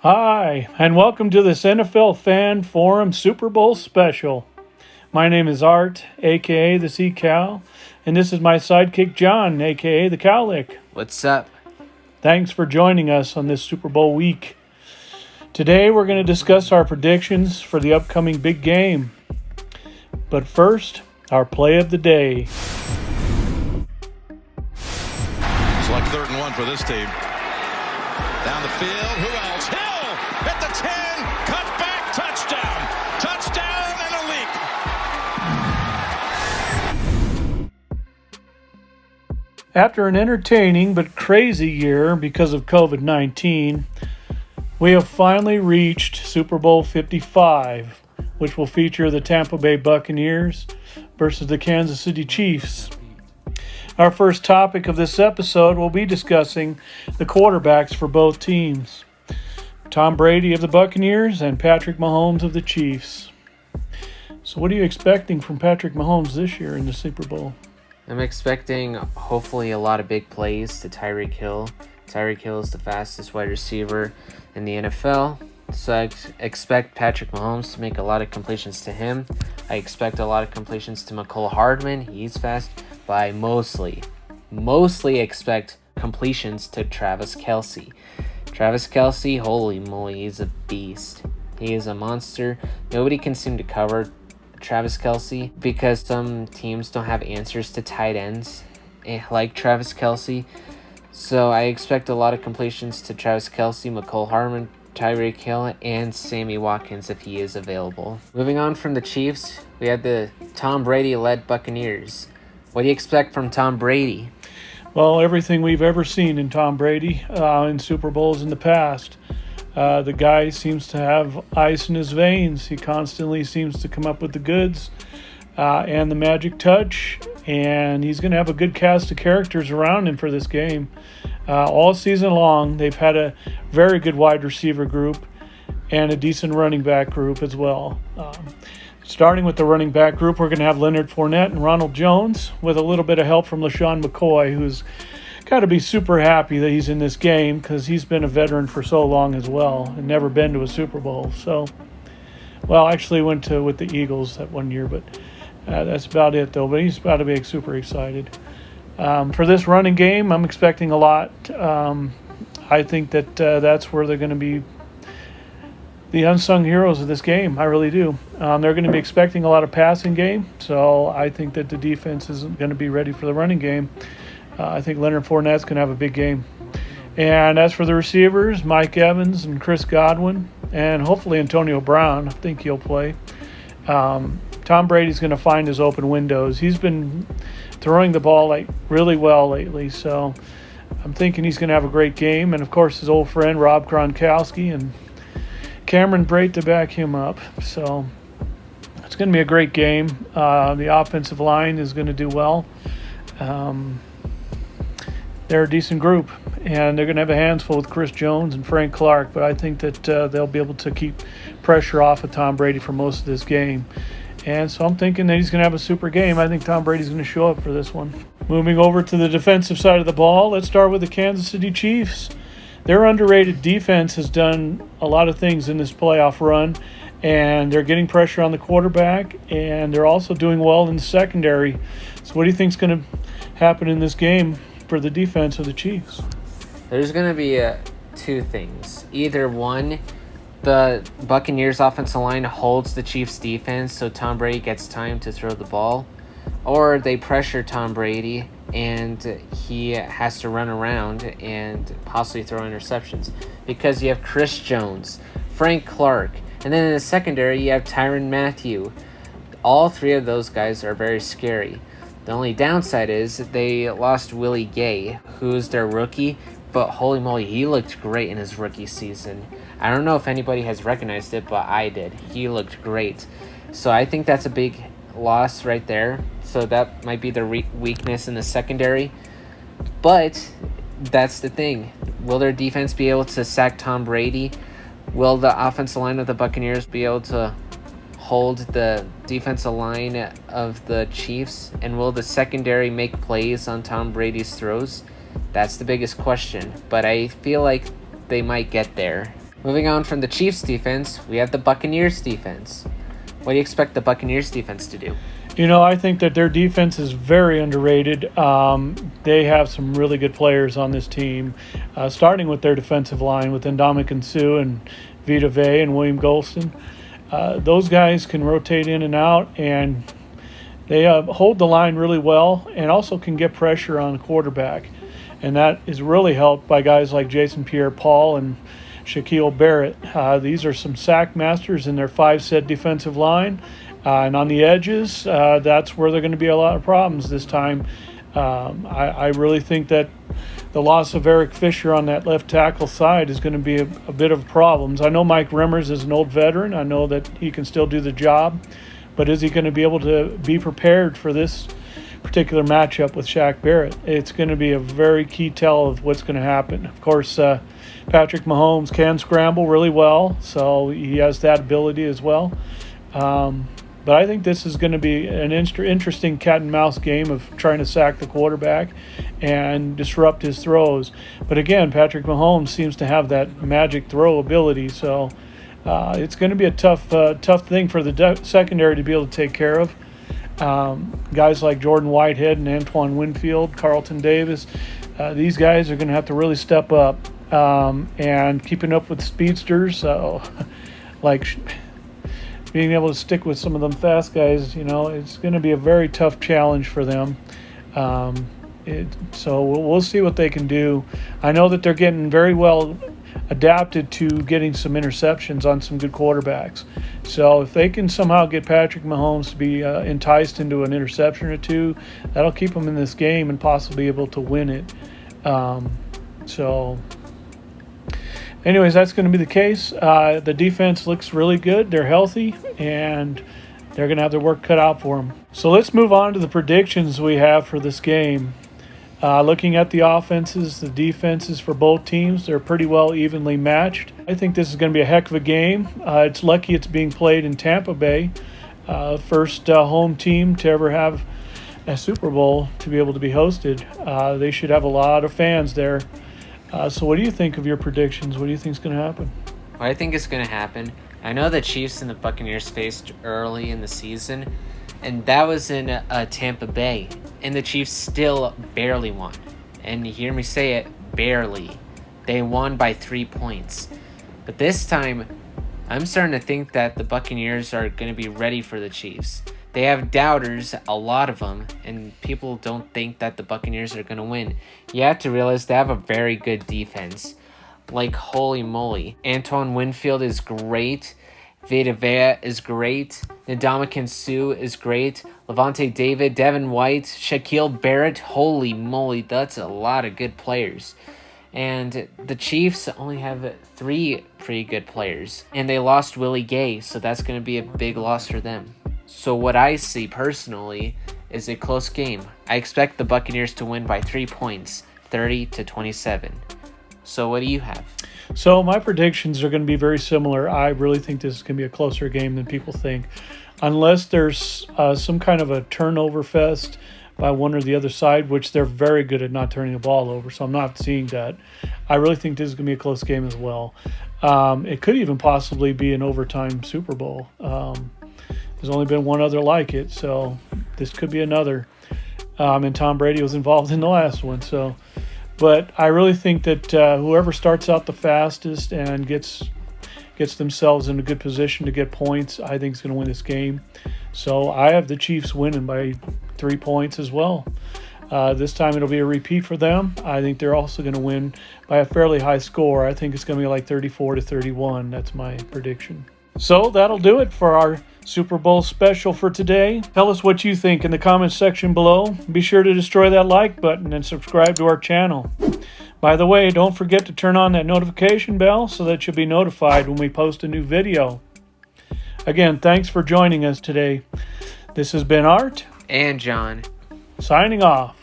Hi, and welcome to this NFL Fan Forum Super Bowl special. My name is Art, aka the Sea Cow, and this is my sidekick John, aka the Cowlick. What's up? Thanks for joining us on this Super Bowl week. Today we're going to discuss our predictions for the upcoming big game. But first, our play of the day. It's like 3rd and 1 for this team. Down the field, who else? Hill at the 10, cut back, touchdown. Touchdown and a leak. After an entertaining but crazy year because of COVID-19, we have finally reached Super Bowl 55, which will feature the Tampa Bay Buccaneers versus the Kansas City Chiefs. Our first topic of this episode will be discussing the quarterbacks for both teams, Tom Brady of the Buccaneers and Patrick Mahomes of the Chiefs. So what are you expecting from Patrick Mahomes this year in the Super Bowl? I'm expecting hopefully a lot of big plays to Tyreek Hill. Tyreek Hill is the fastest wide receiver in the NFL. So I expect Patrick Mahomes to make a lot of completions to him. I expect a lot of completions to Mecole Hardman. He's fast. But I mostly expect completions to Travis Kelce. Travis Kelce, holy moly, he's a beast. He is a monster. Nobody can seem to cover Travis Kelce because some teams don't have answers to tight ends like Travis Kelce. So I expect a lot of completions to Travis Kelce, Mecole Hardman, Tyreek Hill, and Sammy Watkins if he is available. Moving on from the Chiefs, we have the Tom Brady-led Buccaneers. What do you expect from Tom Brady? Well, everything we've ever seen in Tom Brady in Super Bowls in the past. The guy seems to have ice in his veins. He constantly seems to come up with the goods and the magic touch, and he's going to have a good cast of characters around him for this game. All season long, they've had a very good wide receiver group and a decent running back group as well. Starting with the running back group, we're going to have Leonard Fournette and Ronald Jones with a little bit of help from LeSean McCoy, who's got to be super happy that he's in this game because he's been a veteran for so long as well and never been to a Super Bowl. So, well, actually went with the Eagles that one year, but that's about it, though. But he's about to be super excited. For this running game, I'm expecting a lot. I think that that's where they're going to be the unsung heroes of this game. I really do. They're going to be expecting a lot of passing game, so I think that the defense isn't going to be ready for the running game. I think Leonard Fournette's going to have a big game. And as for the receivers, Mike Evans and Chris Godwin, and hopefully Antonio Brown, I think he'll play. Tom Brady's going to find his open windows. He's been throwing the ball really well lately, so I'm thinking he's going to have a great game. And, of course, his old friend Rob Gronkowski and Cameron Brate to back him up. So it's going to be a great game. The offensive line is going to do well. They're a decent group, and they're going to have a hands full with Chris Jones and Frank Clark, but I think that they'll be able to keep pressure off of Tom Brady for most of this game. And so I'm thinking that he's going to have a super game. I think Tom Brady's going to show up for this one. Moving over to the defensive side of the ball, let's start with the Kansas City Chiefs. Their underrated defense has done a lot of things in this playoff run, and they're getting pressure on the quarterback, and they're also doing well in the secondary. So what do you think is going to happen in this game for the defense of the Chiefs? There's going to be two things. Either one, the Buccaneers offensive line holds the Chiefs defense so Tom Brady gets time to throw the ball, or they pressure Tom Brady and he has to run around and possibly throw interceptions because you have Chris Jones, Frank Clark, and then in the secondary you have Tyrann Mathieu. All three of those guys are very scary. The only downside is they lost Willie Gay, who's their rookie, but holy moly, he looked great in his rookie season. I don't know if anybody has recognized it, but I did. He looked great. So I think that's a big loss right there. So that might be the weakness in the secondary. But that's the thing. Will their defense be able to sack Tom Brady? Will the offensive line of the Buccaneers be able to hold the defensive line of the Chiefs? And will the secondary make plays on Tom Brady's throws? That's the biggest question. But I feel like they might get there. Moving on from the Chiefs defense, we have the Buccaneers defense. What do you expect the Buccaneers defense to do? You know, I think that their defense is very underrated. They have some really good players on this team, starting with their defensive line with Ndamukong Suh and Vita Vea and William Golston. Those guys can rotate in and out, and they hold the line really well and also can get pressure on the quarterback. And that is really helped by guys like Jason Pierre-Paul and Shaquille Barrett. These are some sack masters in their 5-set defensive line. And on the edges, that's where they're going to be a lot of problems this time. I really think that the loss of Eric Fisher on that left tackle side is going to be a bit of problems. I know Mike Remmers is an old veteran. I know that he can still do the job. But is he going to be able to be prepared for this particular matchup with Shaq Barrett? It's going to be a very key tell of what's going to happen. Of course, Patrick Mahomes can scramble really well, so he has that ability as well. But I think this is going to be an interesting cat and mouse game of trying to sack the quarterback and disrupt his throws. But again, Patrick Mahomes seems to have that magic throw ability, so it's going to be a tough thing for the secondary to be able to take care of. Guys like Jordan Whitehead and Antoine Winfield, Carlton Davis, these guys are going to have to really step up, and keeping up with speedsters, like being able to stick with some of them fast guys, it's going to be a very tough challenge for them. So we'll see what they can do. I know that they're getting very well adapted to getting some interceptions on some good quarterbacks. So if they can somehow get Patrick Mahomes to be enticed into an interception or two, that'll keep them in this game and possibly able to win it. Anyways, that's going to be the case. The defense looks really good. They're healthy, and they're going to have their work cut out for them. So let's move on to the predictions we have for this game. Looking at the offenses, the defenses for both teams, they're pretty well evenly matched. I think this is going to be a heck of a game. It's lucky it's being played in Tampa Bay. First home team to ever have a Super Bowl to be able to be hosted. They should have a lot of fans there. So what do you think of your predictions? What do you think is going to happen? What I think is going to happen, I know the Chiefs and the Buccaneers faced early in the season, and that was in Tampa Bay, and the Chiefs still barely won. And you hear me say it, barely. They won by 3 points. But this time, I'm starting to think that the Buccaneers are going to be ready for the Chiefs. They have doubters, a lot of them, and people don't think that the Buccaneers are going to win. You have to realize they have a very good defense. Like, holy moly. Antoine Winfield is great. Vita Vea is great. Ndamukong Suh is great. Levante David, Devin White, Shaquille Barrett. Holy moly, that's a lot of good players. And the Chiefs only have 3 pretty good players. And they lost Willie Gay, so that's going to be a big loss for them. So what I see personally is a close game. I expect the Buccaneers to win by 3 points, 30-27. So what do you have? So my predictions are going to be very similar. I really think this is going to be a closer game than people think. Unless there's some kind of a turnover fest by one or the other side, which they're very good at not turning the ball over, so I'm not seeing that. I really think this is going to be a close game as well. It could even possibly be an overtime Super Bowl. There's only been one other like it, so this could be another. And Tom Brady was involved in the last one. But I really think that whoever starts out the fastest and gets themselves in a good position to get points, I think is going to win this game. So I have the Chiefs winning by 3 points as well. This time it'll be a repeat for them. I think they're also going to win by a fairly high score. I think it's going to be like 34-31. That's my prediction. So that'll do it for our Super Bowl special for today. Tell us what you think in the comments section below. Be sure to destroy that like button and subscribe to our channel. By the way, don't forget to turn on that notification bell so that you'll be notified when we post a new video. Again, thanks for joining us today. This has been Art And John. signing off.